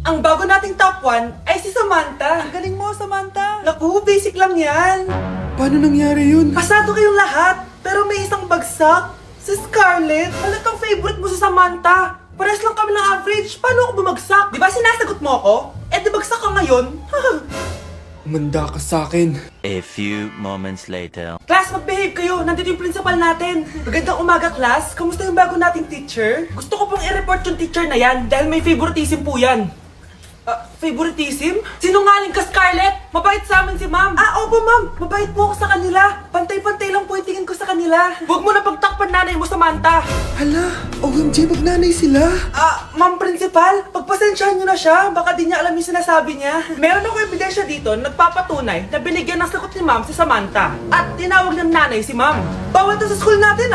Ang bago nating top 1 ay si Samantha. Ang galing mo, Samantha. Naku, basic lang yan. Paano nangyari yun? Pasado kayong lahat, pero may isang bagsak. Si Scarlett, halatang favorite mo si Samantha. Pares lang kami ng average, paano ako bumagsak? Di ba sinasagot mo ako? Eh di bagsak ka ngayon? Umanda ka sa akin. A few moments later. Class, mag-behave kayo. Nandito yung principal natin. Magandang umaga, class. Kamusta yung bago nating teacher? Gusto ko pong i-report yung teacher na yan dahil may favoritism po yan. Favoritism? Sinungaling ka, Scarlett! Mabait sa amin si ma'am. Opo, ma'am. Mabait po ako sa kanila. Pantay-pantay lang po yung tingin ko sa kanila. Huwag mo na pagtakpan nanay mo, Samantha. Hala, OMG, magnanay sila. Ma'am principal, pagpasensyahan niyo na siya. Baka di niya alam yung sinasabi niya. Meron ako ebidensya dito nagpapatunay na binigyan ng sagot ni ma'am si Samantha. At tinawag ng nanay si ma'am. Bawal to sa school natin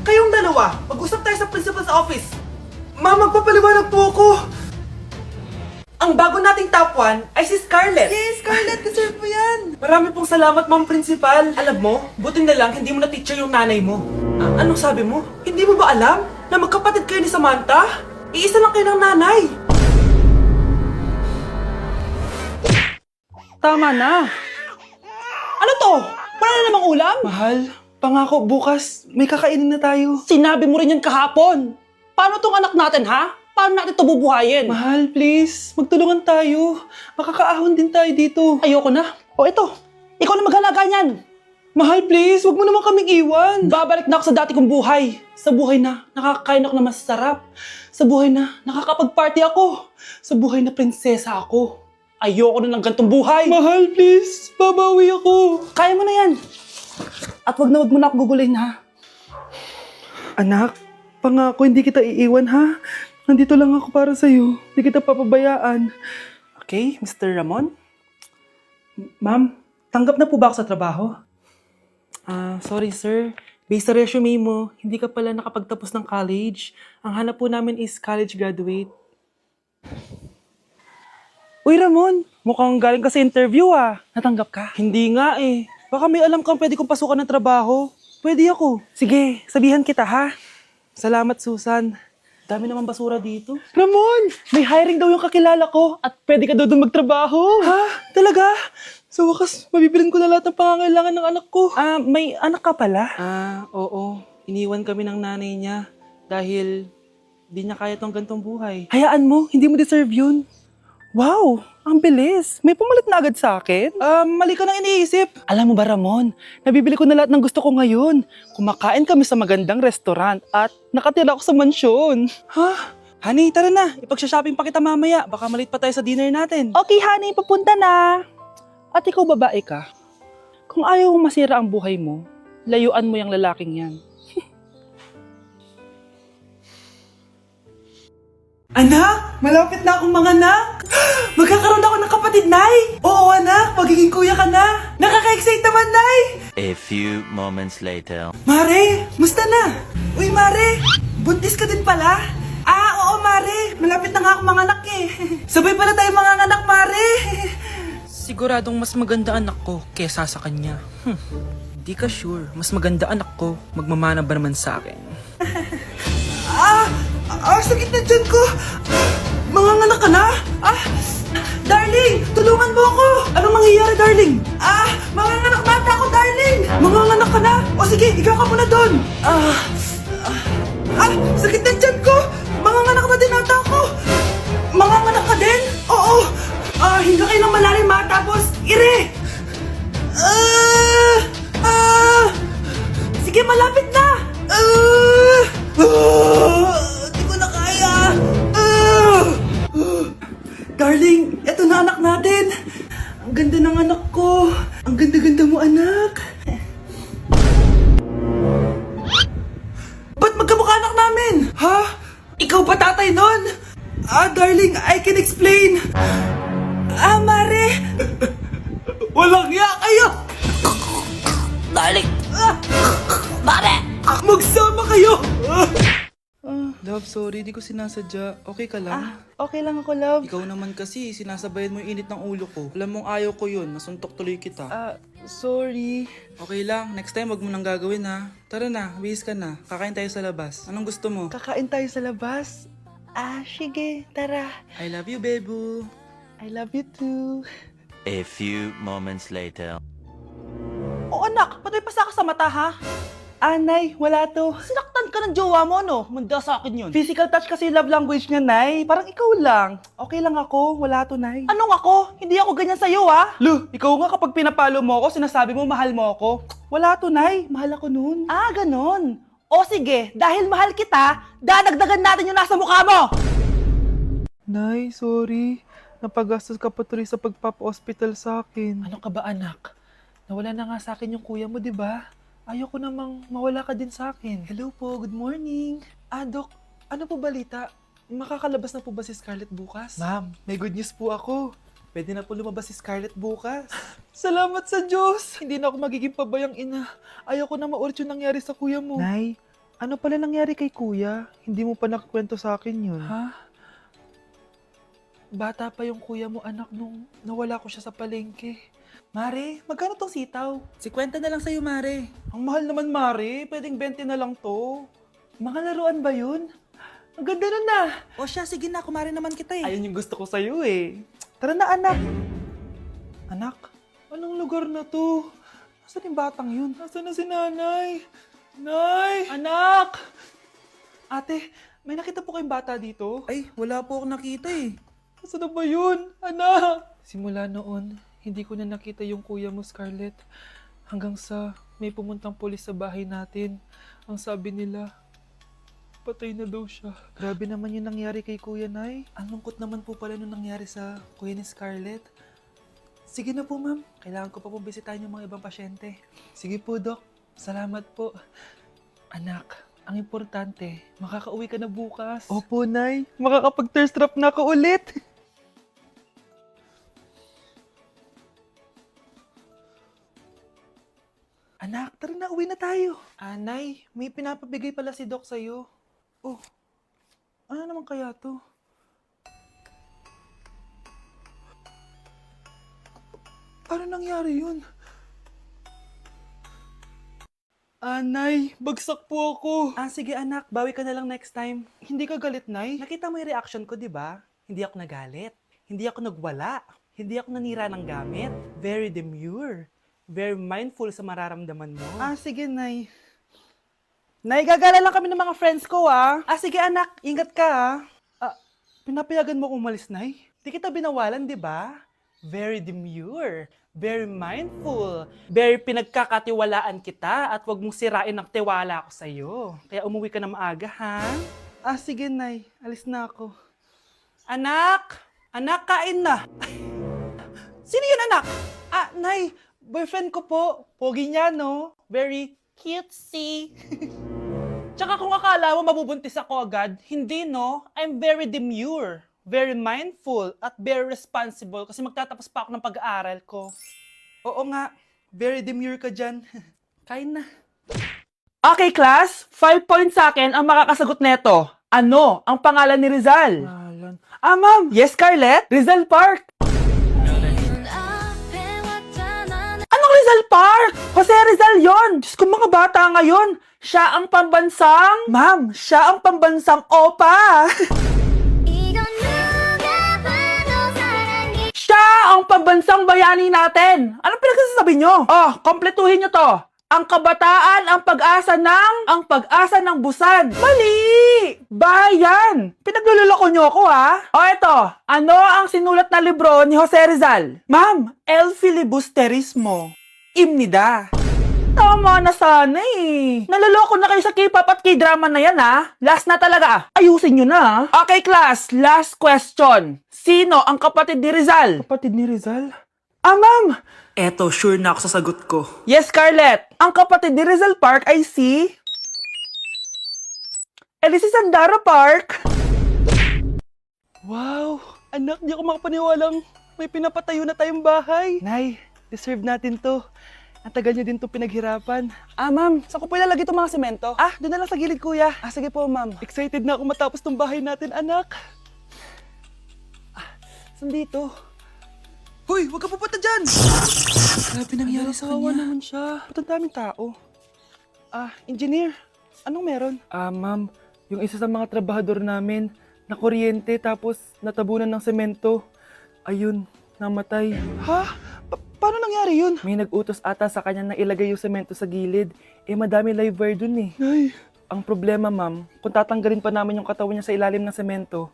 Kayong dalawa, mag-usap tayo sa principal's office. Ma'am, magpapaliwanag po ako. Ang bago nating top 1 ay si Scarlett. Yes, Scarlett, deserve mo yan. Marami pong salamat, ma'am principal. Alam mo, buti na lang hindi mo na teacher yung nanay mo. Anong sabi mo? Hindi mo ba alam na magkapatid kayo ni Samantha? Iisa lang kayo ng nanay. Tama na. Ano to? Wala na namang ulam? Mahal, pangako bukas may kakainin na tayo. Sinabi mo rin yan kahapon. Paano tong anak natin, ha? Paano natin ito bubuhayin? Mahal, please, magtulungan tayo. Makakaahon din tayo dito. Ayoko na. O ito, ikaw na maghalaga niyan. Mahal, please, wag mo naman kaming iwan. Babalik na ako sa dati kong buhay. Sa buhay na nakakain ako na masarap. Sa buhay na nakakapag-party ako. Sa buhay na prinsesa ako. Ayoko na ng gantong buhay. Mahal, please, babawi ako. Kaya mo na yan. At wag mo na ako gugulin, ha? Anak, pangako hindi kita iiwan, ha? Nandito lang ako para sa'yo. Hindi kita papabayaan. Okay, Mr. Ramon? Ma'am, tanggap na po ba ako sa trabaho? Sorry sir. Based sa resume mo, hindi ka pala nakapagtapos ng college. Ang hanap po namin is college graduate. Uy Ramon, mukhang galing ka sa interview Natanggap ka? Hindi nga eh. Baka may alam kang pwede kong pasukan ng trabaho. Pwede ako. Sige, sabihan kita ha. Salamat Susan. Dami naman basura dito. Ramon! May hiring daw yung kakilala ko at pwede ka daw doon magtrabaho. Ha? Talaga? Sa wakas, mabibilin ko na lahat ng pangangailangan ng anak ko. May anak ka pala? Oo. Iniwan kami ng nanay niya dahil di niya kaya tong gantong buhay. Hayaan mo, hindi mo deserve yun. Wow! Ang bilis! May pumalit na agad sa akin? Mali ka nang iniisip. Alam mo ba Ramon, nabibili ko na lahat ng gusto ko ngayon. Kumakain kami sa magandang restaurant at nakatira ako sa mansyon. Ha? Honey, tara na. Ipag-shopping pa kita mamaya. Baka malit pa tayo sa dinner natin. Okay, honey, papunta na. At ikaw babae ka. Kung ayaw mong masira ang buhay mo, layuan mo yung lalaking yan. Anak, malapit na akong manganak. Magkakaroon ako ng kapatid, Nay. Oo, anak, magiging kuya ka na. Nakaka-excite naman, Nay. A few moments later. Mare, musta na? Uy, Mare, buntis ka din pala? Oo, Mare, malapit na nga akong manganak eh. Sabay pala tayo manganganak, Mare. Siguradong mas maganda anak ko kesa sa kanya. Di ka sure, mas maganda anak ko, magmamana ba naman sa akin? Sakit na dyan ko! Manganganak ka na? Darling! Tulungan mo ako! Anong mangyayari, darling? Manganganak na ako, darling! Manganganak ka na? O sige, ikaw ka muna doon! Sakit na dyan ko! Manganganak na din ata ako! Manganganak ka din? Oo! Hinga kayo ng malalim tapos ire! Sige, malapit na! Di ko na kaya! Darling, eto na anak natin! Ang ganda ng anak ko! Ang ganda-ganda mo, anak! Ba't magkamukha anak namin? Ha? Ikaw ba tatay nun? Darling, I can explain! Mare! Walang ya kayo! Darling! Mare! Magsama kayo! Love, sorry, di ko sinasadya. Okay ka lang? Okay lang ako, love. Ikaw naman kasi, sinasabayan mo yung init ng ulo ko. Alam mong ayaw ko yun, nasuntok tuloy kita. Sorry. Okay lang, next time wag mo nang gagawin ha. Tara na, bihis ka na. Kakain tayo sa labas. Anong gusto mo? Kakain tayo sa labas. Sige, tara. I love you, Bebu. I love you too. A few moments later. Oh anak, ba't may pasa ka sa mata ha? Nay, wala to. Sinaktan ka ng jowa mo, no? Manda sa akin yun. Physical touch kasi love language niya, Nay. Parang ikaw lang. Okay lang ako, wala to, Nay. Anong ako? Hindi ako ganyan sa'yo, ha? Lu, ikaw nga kapag pinapalo mo ako, sinasabi mo mahal mo ako. Wala to, Nay. Mahal ako nun. Ganon. O sige, dahil mahal kita, dadagdagan natin yung nasa mukha mo! Nay, sorry. Napagastos ka pa tuloy sa pagpapa-hospital sa akin. Ano ka ba, anak? Nawala na nga sa akin yung kuya mo, di ba? Ayoko namang mawala ka din sa akin. Hello po, good morning. Dok, ano po balita? Makakalabas na po ba si Scarlett bukas? Ma'am, may good news po ako. Pwede na po lumabas si Scarlett bukas. Salamat sa Diyos! Hindi na ako magiging pabayang ina. Ayoko na maulit yung nangyari sa kuya mo. Nay, ano pala nangyari kay kuya? Hindi mo pa nakakwento sa akin yun. Ha? Bata pa yung kuya mo, anak, nung nawala ko siya sa palengke. Mare, magkano tong sitaw? 50 na lang sa'yo, Mare. Ang mahal naman, Mare. Pwedeng 20 na lang to. Mga laruan ba yun? Ang ganda nun na. O siya, sige na. Kumare naman kita eh. Ayun yung gusto ko sa'yo eh. Tara na, anak. Anak, anong lugar na to? Nasaan yung batang yun? Nasaan na si nanay? Nay! Anak! Ate, may nakita po kayong bata dito? Ay, wala po akong nakita eh. Nasaan na ba yun? Anak! Simula noon, hindi ko na nakita yung kuya mo, Scarlett. Hanggang sa may pumuntang pulis sa bahay natin. Ang sabi nila, patay na daw siya. Grabe naman yung nangyari kay Kuya Nay. Ang lungkot naman po pala nung nangyari sa kuya ni Scarlett. Sige na po, ma'am. Kailangan ko pa po bisitahin yung mga ibang pasyente. Sige po, Dok. Salamat po. Anak, ang importante, makakauwi ka na bukas. Opo, Nay. Makakapag-thirst trap na ako ulit. Anak, tara na, uwi na tayo. Nay, may pinapabigay pala si Doc sa'yo. Oh, ano naman kaya to? Paano nangyari yun? Nay, bagsak po ako. Sige anak, bawi ka na lang next time. Hindi ka galit, Nay? Nakita mo yung reaction ko, di ba? Hindi ako nagalit. Hindi ako nagwala. Hindi ako nanira ng gamit. Very demure. Very mindful sa mararamdaman mo. Sige, Nay. Nay, gagala lang kami ng mga friends ko, sige, anak. Ingat ka, pinapayagan mo kong umalis, Nay? Di kita binawalan, di ba? Very demure. Very mindful. Very pinagkakatiwalaan kita at wag mong sirain ang tiwala ko sa'yo. Kaya umuwi ka na maaga, ha? Sige, Nay. Alis na ako. Anak! Anak, kain na! Sino yun, anak? Nay, boyfriend ko po. Pogi niya, no? Very cutesy. Tsaka kung akala mo mabubuntis ako agad, hindi, no? I'm very demure, very mindful, at very responsible kasi magtatapos pa ako ng pag-aaral ko. Oo nga, very demure ka dyan. Kain na. Okay, class. 5 points sa akin ang makakasagot neto. Ano ang pangalan ni Rizal? Ma'am. Yes, Scarlett? Rizal Park. Anong Rizal Park? Jose Rizal yon. Diyos ko, mga bata ngayon. Siya ang pambansang... Ma'am, siya ang pambansang opa. Siya ang pambansang bayani natin. Anong pinagsasabi nyo? Kompletuhin nyo to. Ang kabataan, ang pag-asa ng busan. Mali! Bayan! Pinagluloko nyo ako, ha? Eto. Ano ang sinulat na libro ni Jose Rizal? Ma'am, El Filibusterismo. Imnida. Tama na sana eh. Naloloko na kayo sa K-pop at K-drama na yan, ha? Last na talaga. Ayusin nyo na. Okay, class. Last question. Sino ang kapatid ni Rizal? Kapatid ni Rizal? Ma'am. Eto, sure na ako sa sagot ko. Yes, Scarlett. Ang kapatid ni Rizal Park ay si... si Sandara Park. Wow! Anak, di ako makapaniwalang may pinapatayo na tayong bahay. Nay, deserve natin to. Ang tagal niyo din to pinaghirapan. Ma'am, saan ko po ilalagay itong mga semento? Doon na lang sa gilid, kuya. Sige po, ma'am. Excited na ako matapos tong bahay natin, anak. Saan dito? Hoy, huwag ka pupunta dyan! Grabe nangyari sa kanya. Naman siya. Ba't ang daming tao? Engineer, anong meron? Ma'am, yung isa sa mga trabahador namin, nakuryente tapos natabunan ng semento. Ayun, namatay. Ha? Paano nangyari yun? May nag-utos ata sa kanya na ilagay yung semento sa gilid. Madami live wire dun eh. Nay, Ang problema, ma'am, kung tatanggalin pa namin yung katawan niya sa ilalim ng semento,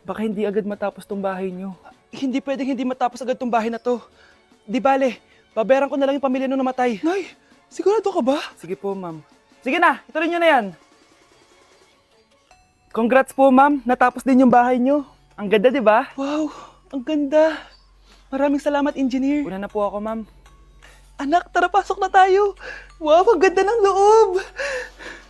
baka hindi agad matapos tong bahay niyo. Hindi pwedeng hindi matapos agad tong bahay na to. Di bale, babayaran ko na lang yung pamilya nung namatay. Nay, sigurado ka ba? Sige po, ma'am. Sige na, ituloy nyo na yan. Congrats po, ma'am. Natapos din yung bahay niyo. Ang ganda, di ba? Wow, ang ganda. Maraming salamat, engineer. Una na po ako, ma'am. Anak, tara pasok na tayo. Wow, ang ganda ng loob.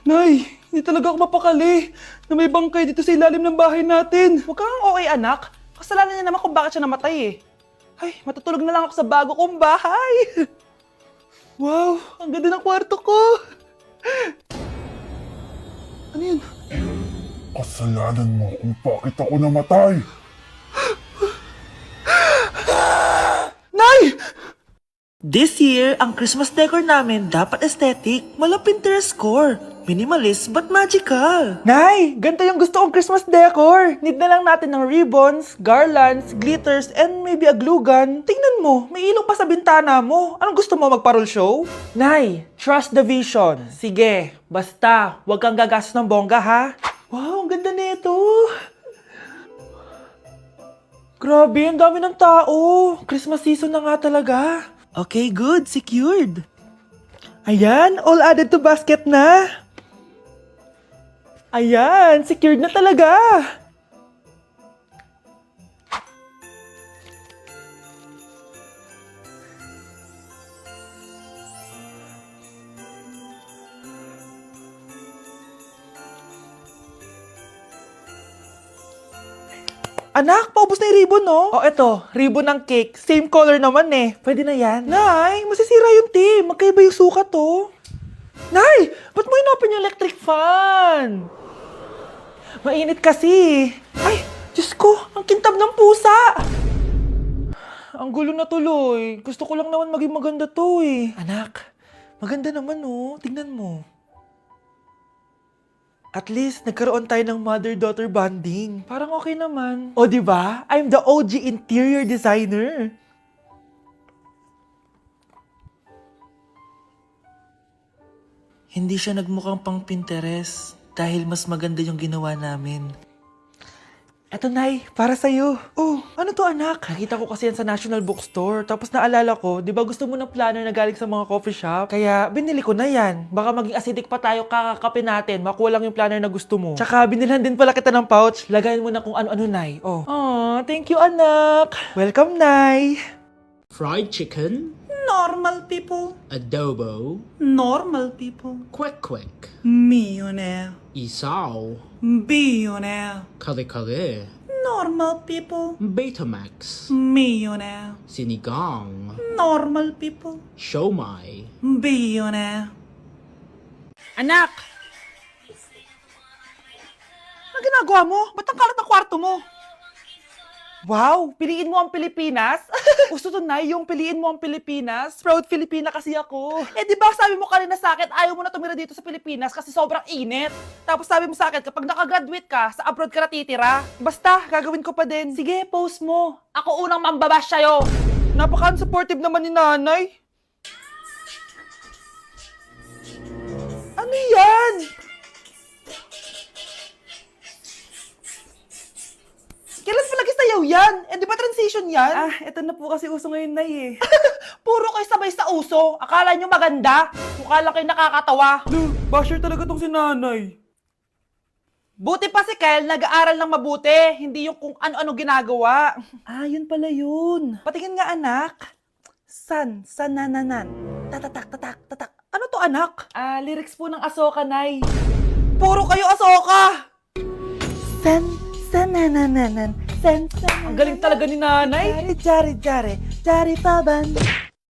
Nay, hindi talaga ako mapakali na may bangkay dito sa ilalim ng bahay natin. Huwag kang okay, anak. Kasalanan niya naman kung bakit siya namatay eh. Ay, matutulog na lang ako sa bago kong bahay. Wow, ang ganda ng kwarto ko. Ano yun? Kasalanan mo kung bakit ako namatay. Nay! This year, ang Christmas decor namin dapat aesthetic, mala Pinterest score, minimalist but magical. Nay, ganito yung gusto kong Christmas decor. Need na lang natin ng ribbons, garlands, glitters, and maybe a glue gun. Tingnan mo, may ilaw pa sa bintana mo. Anong gusto mo, mag-parol show? Nay, trust the vision. Sige, basta, huwag kang gagastos ng bongga, ha? Wow, ang ganda nito. Grabe, ang dami ng tao. Christmas season na nga talaga. Okay, good, secured. Ayan, all added to basket na. Ayan, secured na talaga. Anak, paubos na yung ribbon, no? Oh, eto, ribbon ng cake. Same color naman eh. Pwede na yan. Nay, masisira yung team. Magkaiba yung sukat, oh. Nay, ba't mo inopen yung electric fan? Mainit kasi. Ay, Diyos ko, ang kintab ng pusa. Ang gulo na tuloy. Gusto ko lang naman maging maganda to eh. Anak, maganda naman oh. Tingnan mo. At least, nagkaroon tayo ng mother-daughter bonding. Parang okay naman. O, di ba? I'm the OG interior designer. Hindi siya nagmukhang pang Pinterest dahil mas maganda yung ginawa namin. Eto, Nay, para sa'yo. Oh, ano to, anak? Nakita ko kasi yan sa National Bookstore. Tapos naalala ko, di ba gusto mo ng planner na galing sa mga coffee shop? Kaya binili ko na yan. Baka maging acidic pa tayo kakakapin natin. Makuha lang yung planner na gusto mo. Tsaka binilhan din pala kita ng pouch. Lagayin mo na kung ano-ano, Nay. Oh. Aw, thank you, anak. Welcome, Nay. Fried chicken, Normal people, adobo, normal people, kwek, millionaire, isaw, billionaire, kare, normal people, Betamax, millionaire, sinigang, normal people, siomai. billionaire. Anak! Ano ginagawa mo? Ba't ang kalat ng kwarto mo? Wow! Piliin mo ang Pilipinas? Gusto to, Nay, yung piliin mo ang Pilipinas. Proud Filipina kasi ako. Eh, di ba sabi mo kanina sa akin, ayaw mo na tumira dito sa Pilipinas kasi sobrang init. Tapos sabi mo sa akin, kapag nakagraduate ka, sa abroad ka na titira. Basta, gagawin ko pa din. Sige, post mo. Ako unang mambabash sa'yo. Napaka-supportive naman ni nanay. Ano yan? Kailan palagi sayaw yan? Eh, di ba transition yan? Ah, eto na po kasi uso ngayon, Nay eh. Puro kayo sabay sa uso. Akala nyo maganda. Mukha lang kayo nakakatawa. Basher talaga tong si nanay. Buti pa si Kyle, nag-aaral ng mabuti. Hindi yung kung ano-ano ginagawa. Ah, yun pala yun. Patingin nga, anak. Sanananan. Tatak. Ano to, anak? Ah, lyrics po ng Asoka, Nay. Puro kayo Asoka! Sanananan. Ang galing talaga ni nanay. Jari, paban.